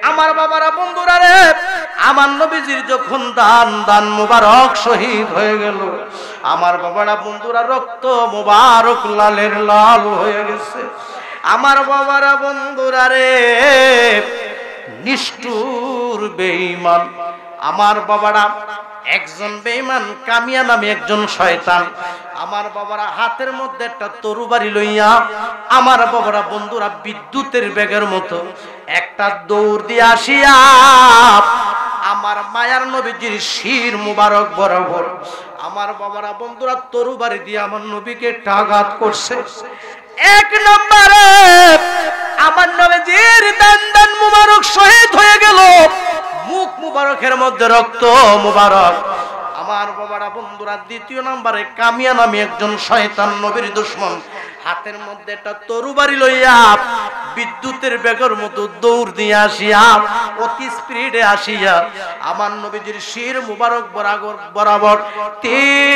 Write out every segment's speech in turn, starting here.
আমার বাবারা বন্ধুরা রে, আমার নবীজির যখন দান মুবারক শহীদ হয়ে গেল, আমার বাবারা বন্ধুরা রক্ত মুবারক লালের লাল হয়ে গেছে। আমার বাবারা বন্ধুরা রে, নিষ্ঠুর বেঈমান আমার বাবারা, একজন বেঈমান কামিয়া নামে একজন শয়তান আমার বাবারা হাতের মধ্যে একটা তরবারি লইয়া আমার বাবারা বন্ধুরা বিদ্যুতের বেগের মতো একটা দৌড় দিয়ে আসিয়া আমার মায়ার নবীজির শির মুবারক বরাবর আমার বাবারা বন্ধুরা তরবারি দিয়ে আমার নবীকে আঘাত করছে। এক নম্বরে আমার নবীজির দান মুবারক শহীদ হয়ে গেল, মুখ মুবারকের মধ্যে রক্ত মুবারক আমার বাবারা বন্ধুরা। দ্বিতীয় নম্বরে কামিয়া নামে একজন শয়তান নবীর দুশমন হাতের মধ্যে একটা তরবারি লইয়া বিদ্যুতের বেগের মতো দৌড় দিয়ে আসিয়া অতি স্পিডে আসিয়া আমার নবীজির শির মুবারক বরাবর তীর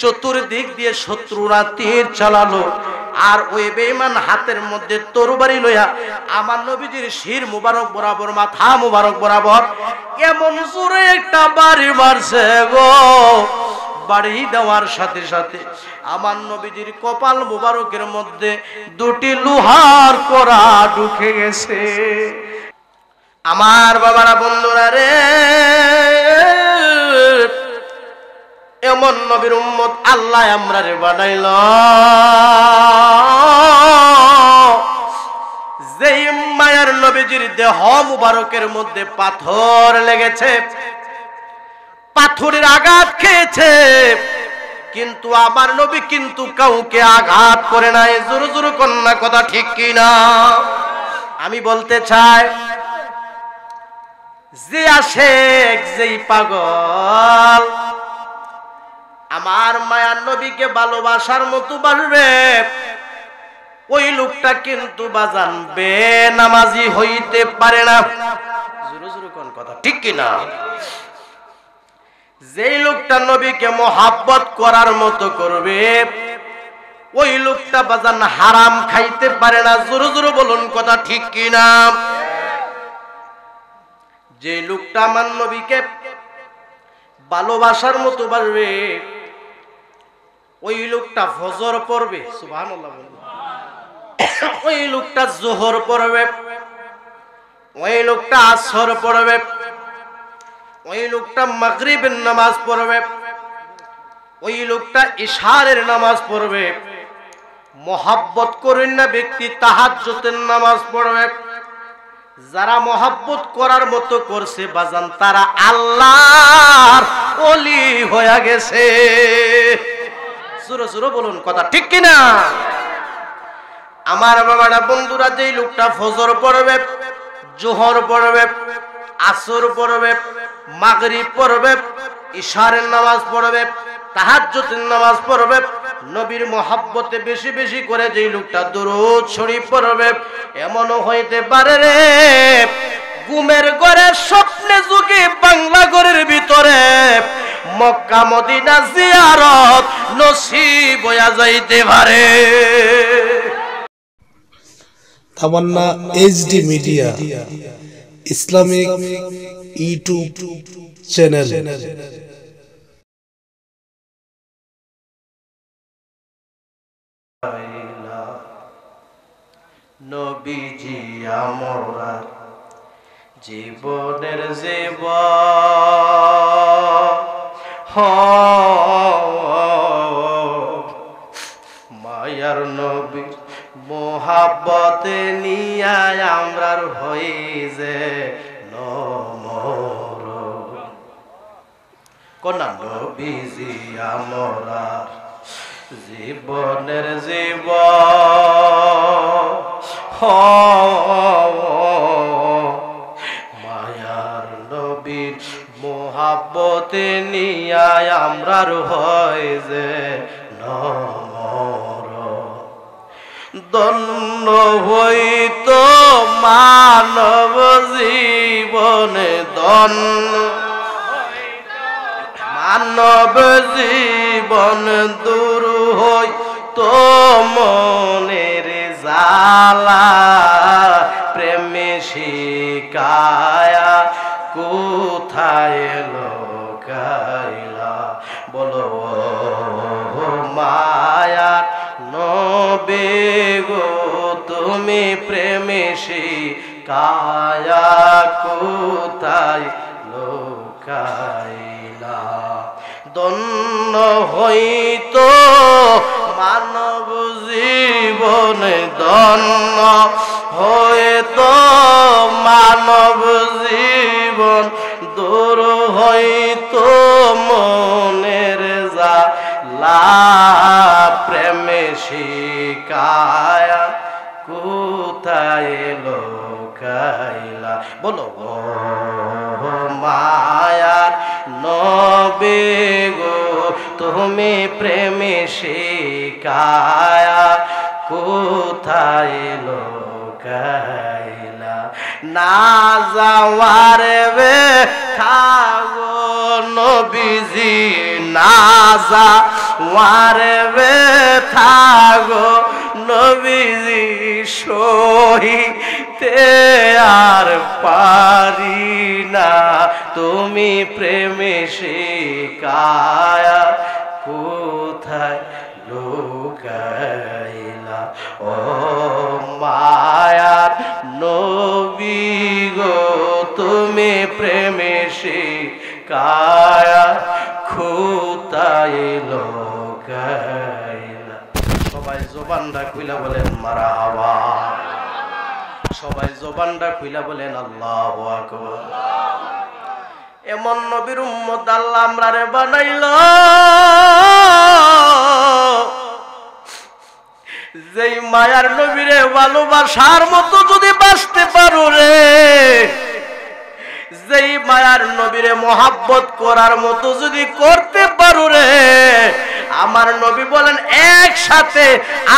চতুর্দিক দিয়ে শত্রুরা তীর চালালো। আর ওই বেঈমান হাতের মধ্যে তরবারি লইয়া আমার নবীজির শির মুবারক বরাবর মাথা মুবারক বরাবর এমন জোরে একটা বাড়ি মারছে গো, বাড়ি দেওয়ার সাথে সাথে আমার নবীজির কপাল মুবারকের মধ্যে দুটি লোহার কড়া ঢুকে গেছে। আমার বাবারা বন্ধুরা রে, এমন নবীর উম্মত আল্লাহ আমরারে বানাইল, যেই মায়ার নবীজির দেহ মুবারকের মধ্যে পাথর লেগেছে, পাথরের আঘাত খেয়েছে, কিন্তু আমার নবী কিন্তু কাউকে আঘাত করে নাই। জোর জোর কন্যা কথা ঠিক কিনা? আমি বলতে চাই, যে আশেক যেই পাগল আমার মায়ার নবীকে ভালোবাসার মতো বাসবে, ওই লোকটা কিন্তু বাজান বেনামাজি হইতে পারে না। জোরে জোরে কোন কথা ঠিক কিনা? যেই লোকটা নবীকে মোহাব্বত করার মতো করবে, ওই লোকটা বাজান হারাম খাইতে পারে না। জোরে জোরে বলুন কথা ঠিক কিনা? যে লোকটা আমার নবীকে ভালোবাসার মতো বাসবে, ওই লোকটা ফজর পড়বে, সুবহানাল্লাহ বলুন, ওই লোকটা যোহর পড়বে, ওই লোকটা আসর পড়বে, ওই লোকটা মাগরিবের নামাজ পড়বে, ওই লোকটা ইশারের নামাজ পড়বে। মোহাব্বত করেন না ব্যক্তি তাহাজ্জুদের নামাজ পড়বে। যারা মোহাব্বত করার মতো করছে বাজান, তারা আল্লাহর ওলি হয়ে গেছে। সুরো সুরো বলুন কথা ঠিক কিনা? আমার বাবারা বন্ধুরা, যেই লোকটা ফজর পড়বে, জোহর পড়বে, আসর পড়বে, মাগরিব পড়বে, ইশারের নামাজ পড়বে, তাহাজ্জুদের নামাজ পড়বে, নবীর মোহাব্বতে বেশি বেশি করে যেই লোকটা দুরূদ শরীফ পড়বে, এমনও হইতে পারে রে ঘুমের ঘরে স্বপ্নে যুগে বাংলা ঘরের ভিতরে মক্কা মদিনা জিয়ারত নসিব হইয়া যাইতে পারে। Tamanna HD media Islamic YouTube channel. নবীজি আমরা জীবনের জীবন, মায়ার নবী মোহাব্বতে নিয়া আমরার হই যে নমর। কোন নবীজি আমরা জীবনের জীবন, মায়ার নবীর মোহাব্বতে নিয়া আমরার হয় যে নমর। ধন্য হইত মানব জীবনে, ধন্য মানব জীবন দূর হইত মনের জালা। কোথায় লুকাইলা বলো মায়ার নবী গো তুমি প্রেমে শিখায়া কোথায় লুকাইলা ধন্য হইতো মানব জীবন ধন্য হইতো মানব জীবন দূর হইতো মনের জালা প্রেমে শিখায়া কোথায় লুকাইলা বলো মায়ার নবী গো তুমি প্রেমে শিখায়া কোথায় লুকাইলা না যাওয়ার খাগো নবীজি না যাওয়ার থাগো নবীজি সহিতে আর পারি না তুমি প্রেমে শিখায়া কোথায় লুকাইলা ও মায়ার নবী গো তুমি প্রেমে শিখায়া কোথায় লুকাইলা সবাই জবানটা খুইলা বলেন মারহাবা সবাই জবানটা খুইলা বলেন আল্লাহু আকবার এমন নবীর উম্মত আল্লাহ আমরারে বানাইলো যেই মায়ার নবীরে ভালোবাসার মতো যদি বাঁচতে পারো রে যেই মায়ার নবীরে মোহাব্বত করার মতো যদি করতে পারো রে আমার নবী বলেন একসাথে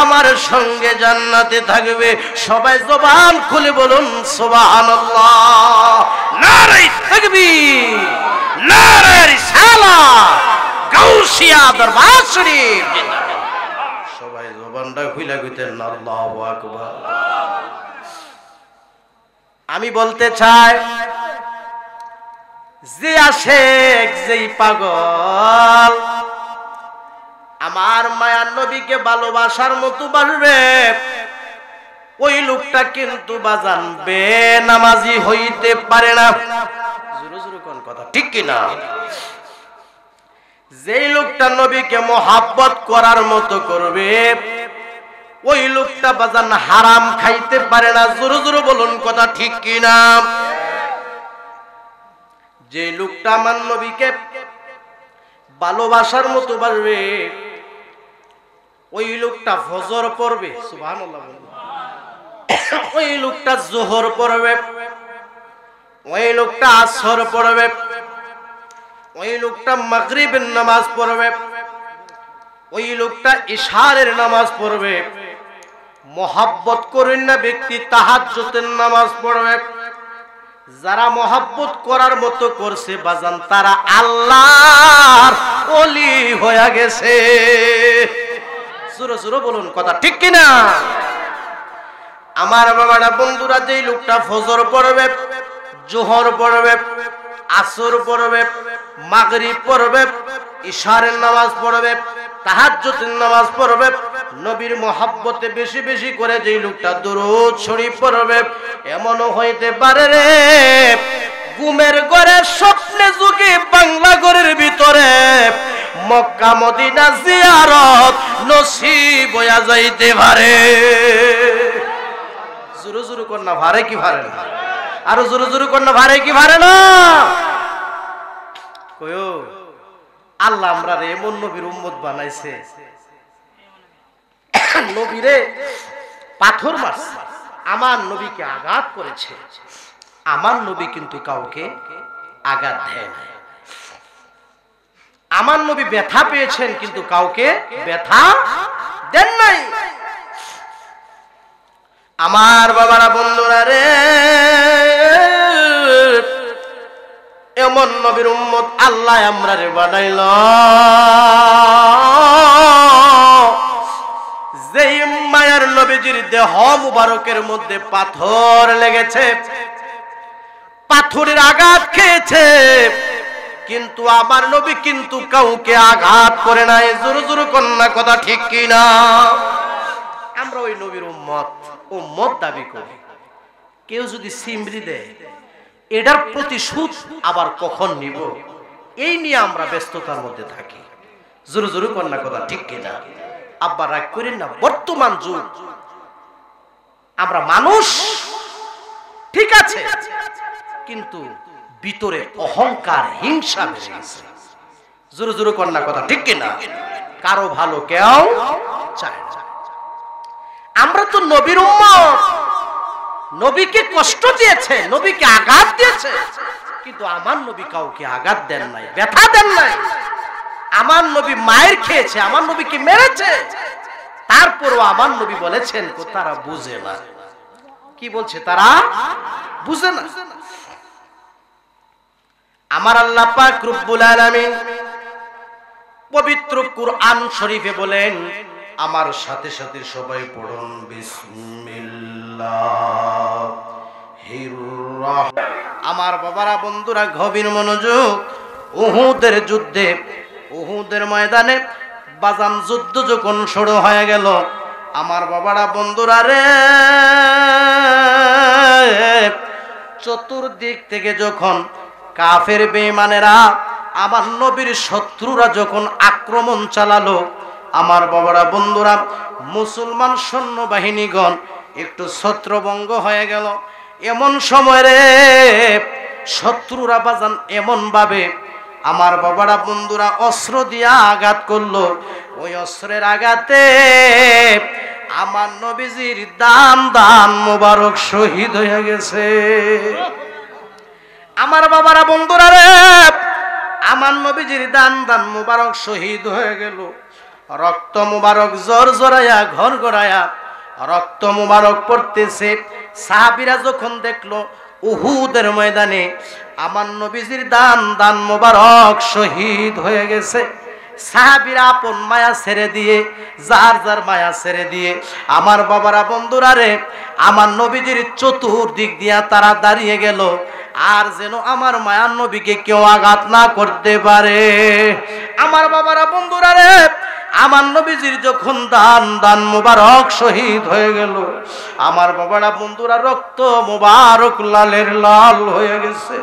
আমার সঙ্গে জান্নাতে থাকবে সবাই জবান খুলে বলুন সুবহানাল্লাহ নারে তাকবীর নারে রিসালাত গাউসিয়া দরবার শরীফ সবাই জবানটা খুলে কইতেন আল্লাহু আকবার আমি বলতে চাই যে আশেক যেই পাগল আমার মায়ার নবীকে ভালোবাসার মতো বাসবে ওই লোকটা কিন্তু বাজান বেনামাজি হইতে পারে না জোরে জোরে কোন কথা ঠিক কি না যেই লোকটা নবীকে মোহাব্বত করার মতো করবে ওই লোকটা বাজান হারাম খাইতে পারে না জোরে জোরে বলুন কথা ঠিক কি না যে লোকটা আমার নবীকে ভালোবাসার মতো বাসবে ওই লোকটা ফজর পড়বে সুবহানাল্লাহ ওই লোকটা যোহর পড়বে ওই লোকটা আসর পড়বে ওই লোকটা মাগরিবের নামাজ পড়বে ওই লোকটা ইশারের নামাজ পড়বে মোহাব্বত করেন না ব্যক্তি তাহাজ্জুদের নামাজ পড়বে যারা মোহাব্বত করার মতো করছে বাজান তারা আল্লাহর ওলি হয়ে গেছে সুরো সুরো বলুন কথা ঠিক কি না আমার বাবারা বন্ধুরা যেই লোকটা ফজর পড়বে যোহর পড়বে আসর পড়বে মাগরিব পড়বে ইশারের নামাজ পড়বে তাহাজ্জুদের নামাজ পড়বে নবীর মোহাব্বতে বেশি বেশি করে যেই লোকটা দরুদ শরীফ পড়বে এমনও হইতে পারে রে ঘুমের ঘরে স্বপ্নে যুগে বাংলা ঘরের ভিতরে মক্কা মদিনা জিয়ারত নসিব হইয়া যাইতে পারে জোরে জোরে কোন না ভারে কি ভারে না আরো জোরে জোরে কোন না ভারে কি ভারে না কয়ো আল্লাহ আমরা রে এমন নবীর উম্মত বানাইছে নবীরে পাথর মারছে আমার নবীকে আঘাত করেছে আমার নবী কিন্তু কাউকে আঘাত দেয় না আমার নবী ব্যথা পেয়েছেন কিন্তু কাউকে ব্যথা দেন নাই আমার বাবারা বন্ধুরা রে এমন নবীর উম্মত আল্লাহ আমরারে বানাইল যেই মায়ার নবীজির দেহ মুবারকের মধ্যে পাথর লেগেছে পাথরের আঘাত খেয়েছে, কিন্তু আমার নবী কিন্তু কাউকে আঘাত করে নাই। জোরে জোরে কন্যা কথা ঠিক কিনা? আমরা ওই নবীর উম্মত দাবি করি। কেউ যদি সিমরি দেয়, এটার প্রতিশোধ আবার কখন নিব, এই নিয়ে আমরা ব্যস্ততার মধ্যে থাকি। জোরে জোরে কন্যা কথা ঠিক কিনা? আব্বা রাগ করেন না, বর্তমান যুগ, আমরা মানুষ ঠিক আছে, কিন্তু ভিতরে অহংকার, হিংসা বেড়ে গেছে। জোরে জোরে কন্যা কথা ঠিক কিনা? কারো ভালো কেউ চায় না। আমরা তো নবীর উম্মত, নবীকে কষ্ট দিয়েছে, নবীকে আঘাত দিয়েছে, কিন্তু আমার নবী কাউকে আঘাত দেন নাই, ব্যথা দেন নাই। আমার নবী মায়ের খেয়েছে, আমার নবীকে মেরেছে, তারপরও আমার নবী বলেছেন তারা বুঝে না। কি বলছে? তারা বুঝে না। আমার আল্লাহ পাক রব্বুল আলামিন পবিত্র কুরআন শরীফে বলেন, আমার সাথে সাথে সবাই পড়ুন, বিসমিল্লাহির রাহমানির। আমার বাবারা, বন্ধুরা, গভীর মনোযোগ। উহুদের যুদ্ধে, উহুদের ময়দানে বাজান যুদ্ধ যখন শুরু হয়ে গেল, আমার বাবারা, বন্ধুরা রে, চতুর্দিক থেকে যখন কাফের বেঈমানেরা, আমার নবীর শত্রুরা যখন আক্রমণ চালালো, আমার বাবারা, বন্ধুরা, মুসলমান সৈন্যবাহিনীগণ একটু ছত্রভঙ্গ হয়ে গেল। এমন সময় রে শত্রুরা বাজান এমন ভাবে, আমার বাবারা, বন্ধুরা, অস্ত্র দিয়া আঘাত করলো। ওই অস্ত্রের আঘাতে আমার নবীজির দান মোবারক শহীদ হয়ে গেছে। আমার বাবারা, বন্ধুরা রে, আমার নবীজির দান মোবারক শহীদ হয়ে গেল। রক্ত মোবারক জোর জোরায়া, ঘর গড়ায়া রক্ত মোবারক পড়তেছে। সাহাবীরা যখন দেখলো উহুদের ময়দানে আমার নবীজির দান মোবারক শহীদ হয়ে গেছে, সাহাবীরা আপন মায়া ছেড়ে দিয়ে, যার যার মায়া ছেড়ে দিয়ে, আমার বাবারা, বন্ধুরা রে, আমার নবীজির চতুর্দিক দিয়া তারা দাঁড়িয়ে গেল, আর যেন আমার মায়ার নবীকে কেউ আঘাত না করতে পারে। আমার বাবারা, বন্ধুরা রে, আমার নবীজির যখন দান মোবারক শহীদ হয়ে গেল, আমার বাবারা, বন্ধুরা, রক্ত মোবারক লালের লাল হয়ে গেছে।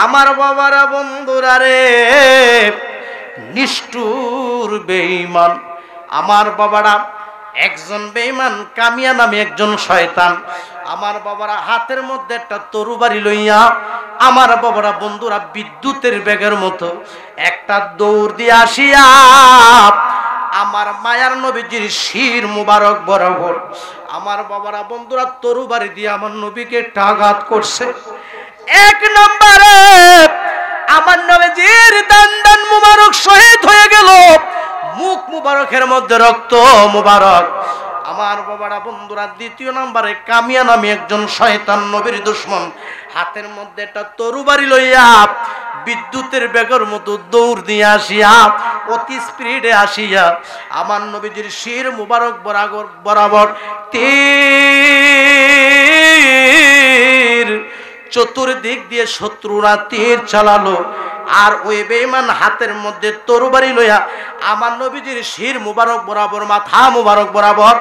আমার বাবারা, বন্ধুরা রে, নিষ্ঠুর বেঈমান, আমার বাবারা, একজন বেঈমান কামিয়া নামে একজন শয়তান, আমার বাবারা, হাতের মধ্যে একটা তরবারি লইয়া, আমার বাবারা, বন্ধুরা, বিদ্যুতের বেগের মতো একটা দৌড় দিয়ে আসিয়া আমার মায়ার নবীজির শির মুবারক বরাবর, আমার বাবারা, বন্ধুরা, তরবারি দিয়ে আমার নবীকে আঘাত করছে। এক নম্বরে আমার নবীজির দান মুবারক শহীদ হয়ে গেল, মুখ মুবারকের মধ্যে রক্ত মুবারক। আমার বাবারা, বন্ধুরা, দ্বিতীয় নম্বরে কামিয়া নামে একজন শয়তান নবীর দুশমন, হাতের মধ্যে একটা তরবারি লইয়া বিদ্যুতের বেগের মতো দৌড় দিয়ে আসিয়া, অতি স্পিডে আসিয়া আমার নবীজির শির মুবারক বরাবর তীর, চতুর্দিক দিয়ে শত্রুরা তীর চালালো। আর ওই বেঈমান হাতের মধ্যে তরবারি লইয়া আমার নবীজির শির মুবারক বরাবর, মাথা মুবারক বরাবর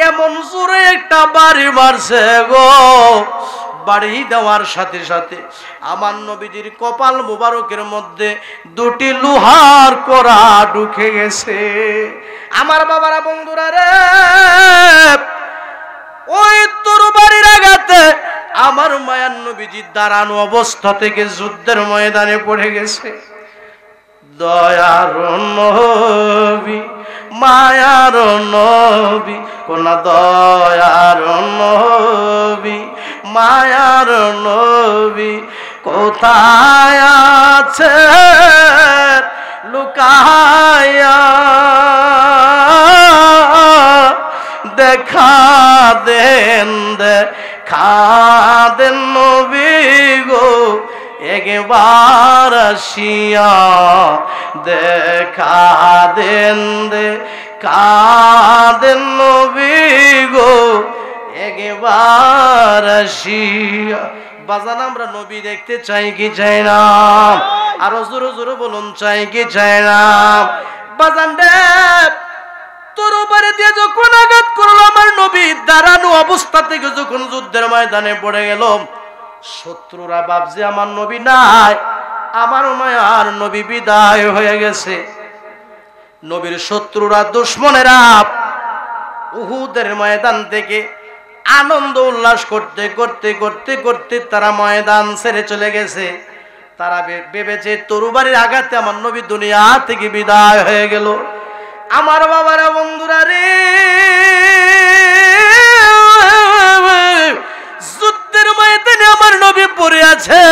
এমন জোরে একটা বাড়ি মারছে গো। বাড়ি দেওয়ার সাথে সাথে আমার নবীজির কপাল মুবারকের মধ্যে দুটি লোহার কড়া ঢুকে গেছে। আমার বাবারা, বন্ধুরা রে, ওই তরবারির আঘাতে আমার মায়ার নবীজি দাঁড়ানো অবস্থা থেকে যুদ্ধের ময়দানে পড়ে গেছে। দয়ার নবী, মায়ার নবী, কোন দয়ার নবী, মায়ার নবী কোথায় আছে লুকায়া, দেখা দেন, দেখা দেন নবী গো, একবার আসিয়া দেখা দেন, দেখা দেন নবী গো, একবার আসিয়া। বাজান আমরা নবী দেখতে চাই কি চাই না? আরো জোরে জোরে বলুন, চাই কি চাই না? বাজান রে, তরবারি দিয়ে যখন আঘাত করলো আমার নবী, দাঁড়ানো অবস্থা থেকে যখন যুদ্ধের ময়দানে পড়ে গেল, শত্রুরা ভাবছে আমার নবী নাই, আমার মায়ার নবী বিদায় হয়ে গেছে। নবীর শত্রুরা, দুশমনেরা উহুদের ময়দান থেকে আনন্দ উল্লাস করতে করতে করতে করতে তারা ময়দান ছেড়ে চলে গেছে। তারা ভেবেছে তরবারির আঘাতে আমার নবী দুনিয়া থেকে বিদায় হয়ে গেল। আমার বাবারা, বন্ধুরা রে, যুদ্ধের ময়দানে আমার নবী পড়ে আছে।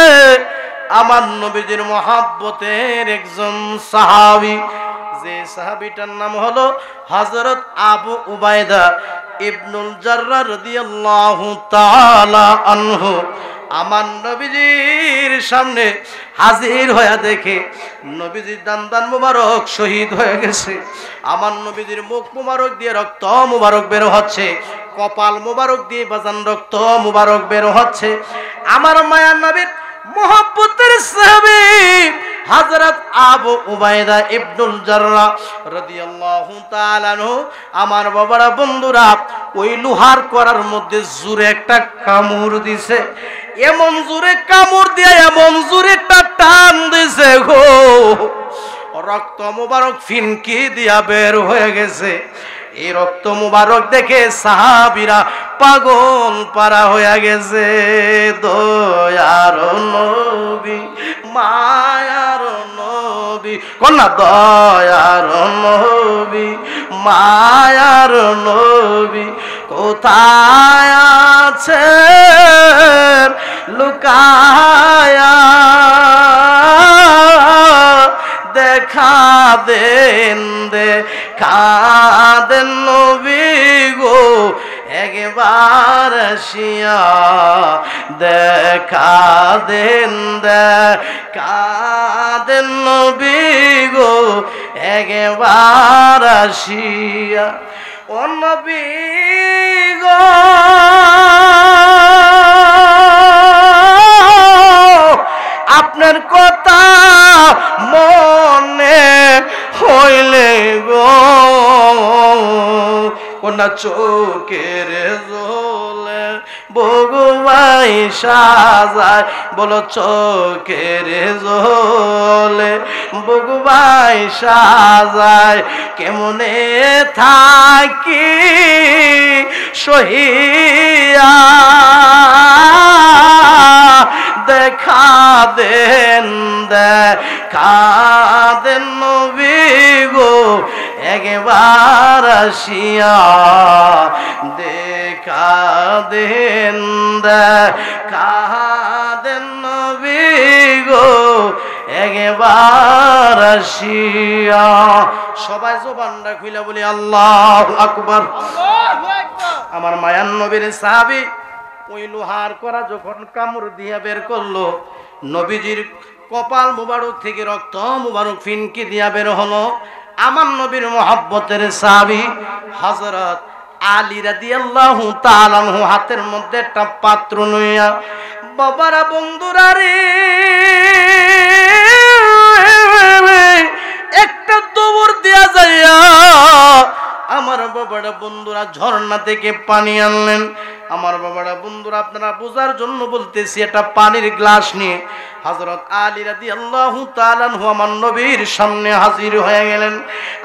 আমার নবীজির মহাব্বতের একজন সাহাবী, যে সাহাবীটার নাম হলো হযরত আবু উবাইদা ইবনুল জাররাহ রাদিয়াল্লাহু তাআলা আনহু, আমার নবীজির সামনে হাজির হয়ে দেখে নবীজির দান মুবারক শহীদ হয়ে গেছে। আমার নবীজির মুখ মুবারক দিয়ে রক্ত মুবারক বের হচ্ছে, কপাল মুবারক দিয়ে বাজান রক্ত মুবারক বের হচ্ছে। আমার মায়ার নবীর মোহাব্বতের সাহাবী হযরত আবু উবাইদা ইবনুল জাররাহ রাদিয়াল্লাহু তাআলা আনহু, আমার বাবারা, বন্ধুরা, ওই লোহার করার মধ্যে জোরে একটা কামড় দিছে। এমন জোরে কামড় দিয়ে এমন জোরে একটা টান দিছে গো, রক্ত মুবারক ফিনকি দিয়া বের হয়ে গেছে। এই রক্ত মুবারক দেখে সাহাবীরা পাগল পারা হয়ে গেছে। দয়ার নবী, মায়ার নবী, কন্যা দয়ার নবী, মায়ার নবী, কোথায় আছেন লুকায়া, দেখা দেন দেখা দেন নবী গো, একবার আসিয়া দেখা দেন দেখা দেন নবী গো, একবার আসিয়া। ও নবী গো, আপনার কথা মনে হইলে গো, কোন চোখের জলে বগুবাই সাজায়, বলো চোখের জলে বগুবাই সাজায়, কেমনে থাকি সহিয়া, দেখা দেন দেখা দেন নবী গো, একবার আসিয়া দেখা দেন দেখা দেন নবী গো, একবার আসিয়া। সবাই জবানটা খুলে বলি আল্লাহু আকবার। আমার মায়ান নবীর সাহাবী ওই লোহার করা যখন কামড় দিয়া বের করলো, নবীজির কপাল মুবারক থেকে রক্ত মুবারক ফিনকি দিয়া বের হলো। আমার নবীর মহব্বতের সাহাবী হযরত আলী রাদিয়াল্লাহু তাআলা আনহু হাতের মধ্যে একটা পাত্র লইয়া, বাবারা, বন্ধুরা রে, একটা দৌড় দিয়া যাইয়া আমার বাবারা, বন্ধুরা, ঝর্ণা থেকে পানি আনলেন। আমার বাবারা, বন্ধুরা, আপনারা বোঝার জন্য বলতেছি, এটা পানির গ্লাস নিয়ে হযরত আলী রাদিয়াল্লাহু তাআলা আনহু আমার নবীর সামনে হাজির হয়ে গেলেন।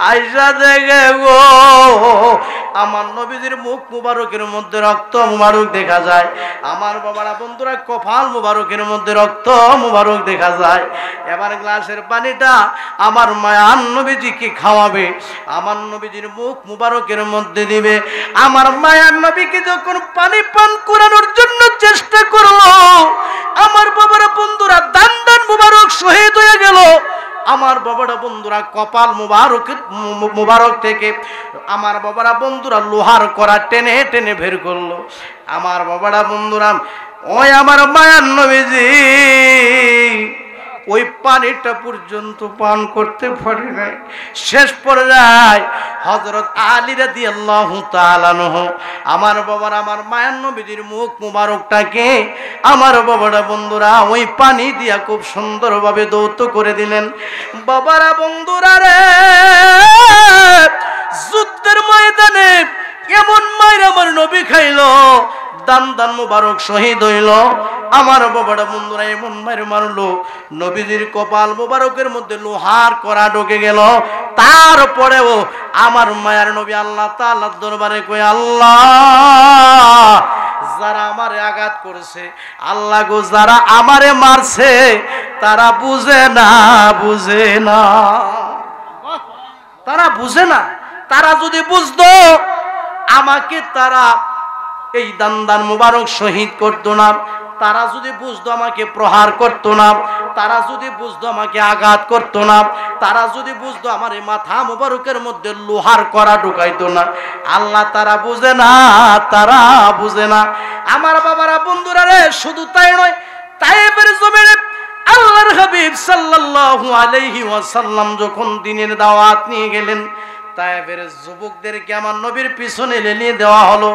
আয়েশা দেখে গো, আমার নবীজির মুখ মুবারকের মধ্যে রক্ত মুবারক দেখা যায়। আমার বাবারা, বন্ধুরা, কপাল মুবারকের মধ্যে রক্ত মুবারক দেখা যায়। এবার গ্লাসের পানিটা আমার মায়ার নবীজিকে খাওয়াবে, আমার নবীজির মুখ মুবারকের মধ্যে দিবে। আমার মায়ার নবীকে যখন পানি পান করানোর জন্য চেষ্টা করলো, আমার বাবারা, বন্ধুরা, দান মুবারক শহীদ হয়ে গেল। আমার বাবারা, বন্ধুরা, কপাল মুবারক থেকে আমার বাবারা, বন্ধুরা, লোহার করা টেনে টেনে বের করলো। আমার বাবারা, বন্ধুরা, ওই আমার মায়ার নবীজি ওই পানিটা পর্যন্ত পান করতে পারে নাই। শেষ পর্যায়ে হযরত আলী রাদিয়াল্লাহু তাআলা আনহু আমার বাবার আমার মায়ার নবীজির মুখ মুবারকটাকে আমার বাবারা বন্ধুরা ওই পানি দিয়া খুব সুন্দরভাবে দৌত করে দিলেন। বাবারা বন্ধুরা রে, যুদ্ধের ময়দানে এমন মায়ের আমার নবী খাইলো, দান দান মুবারক শহীদ হইল। আমার বাবারা বন্ধুরা এমন মায়ের মারলো, নবীজির কপাল মুবারকের মধ্যে লোহার কড়া ঢুকে গেল। তারপরেও আমার মায়ের নবী আল্লাহ তাআলার দরবারে কই, আল্লাহ যারা আমারে আঘাত করেছে, আল্লাহ গো যারা আমারে মারছে তারা বুঝে না, বুঝে না, তারা বুঝে না। তারা যদি বুঝতো আমাকে তারা এই দান দান মুবারক শহীদ করতো না, তারা যদি বুঝতো আমাকে প্রহার করতো না, তারা যদি বুঝতো আমাকে আঘাত করতো না, তারা যদি বুঝতো আমার এই মাথা মুবারকের মধ্যে লোহার কড়া ঢুকাইতো না। আল্লাহ তারা বুঝে না, তারা বুঝে না। আমার বাবারা বন্ধুরা রে, শুধু তাই নয়, তায়েফের জমিনে আল্লাহর হাবিব সাল্লাল্লাহু আলাইহি ওয়াসাল্লাম যখন দ্বীনের দাওয়াত নিয়ে গেলেন, তায়েফের যুবকদেরকে আমার নবীর পিছনে লেলিয়ে দেওয়া হলো,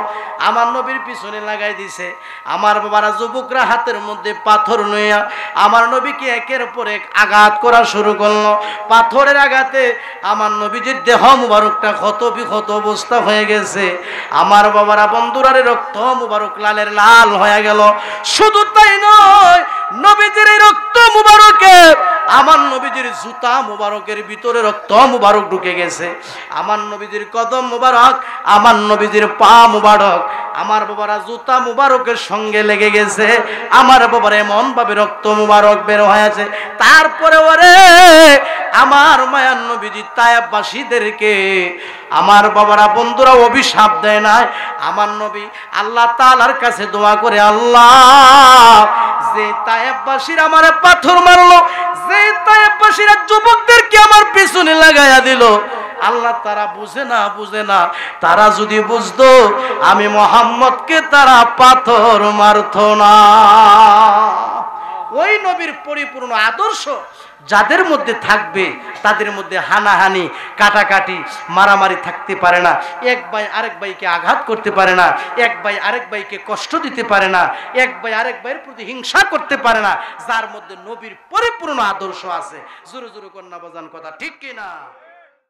আমার নবীর পিছনে লাগাই দিছে। আমার বাবারা যুবকরা হাতের মধ্যে পাথর লইয়া আমার নবীকে একের পর এক আঘাত করা শুরু করলো। পাথরের আঘাতে আমার নবীজির দেহ মুবারকটা ক্ষত বিক্ষত অবস্থা হয়ে গেছে। আমার বাবারা বন্ধুরা রে, রক্ত মুবারক লালের লাল হয়ে গেল। শুধু তাই নয়, নবীজির এই রক্ত মুবারকে আমার নবীজির জুতা মুবারকের ভিতরে রক্ত মুবারক ঢুকে গেছে। আমার নবীজির কদম মুবারক, আমার নবীজির পা মুবারক আমার বাবারা জুতা মুবারকের সঙ্গে লেগে গেছে। আমার বাবার এমন ভাবে রক্ত মুবারক বের হয়েছে। তারপরে ওরে আমার মায়ার নবীজি তায়েফবাসীদেরকে আমার বাবারা বন্ধুরা অভিশাপ দেয় নাই। আমার নবী আল্লাহ তাআলার কাছে দোয়া করে, আল্লাহ যে তায়েফবাসীরা আমারে পাথর মারলো, যে তায়েফবাসীরা যুবকদেরকে আমার পিছনে লাগাইয়া দিল, আল্লাহ তারা বুঝে না, বুঝে না। তারা যদি বুঝতো আমি মুহাম্মদকে তারা পাথর মারতো না। ওই নবীর পরিপূর্ণ আদর্শ যাদের মধ্যে থাকবে তাদের মধ্যে হানাহানি, কাটাকাটি, মারামারি থাকতে পারে না। এক ভাই আরেক ভাইকে আঘাত করতে পারে না, এক ভাই আরেক ভাইকে কষ্ট দিতে পারে না, এক ভাই আরেক ভাইয়ের প্রতি হিংসা করতে পারে না। যার মধ্যে নবীর পরিপূর্ণ আদর্শ আছে। জোরে জোরে কন্যা বাজান কথা ঠিক কিনা?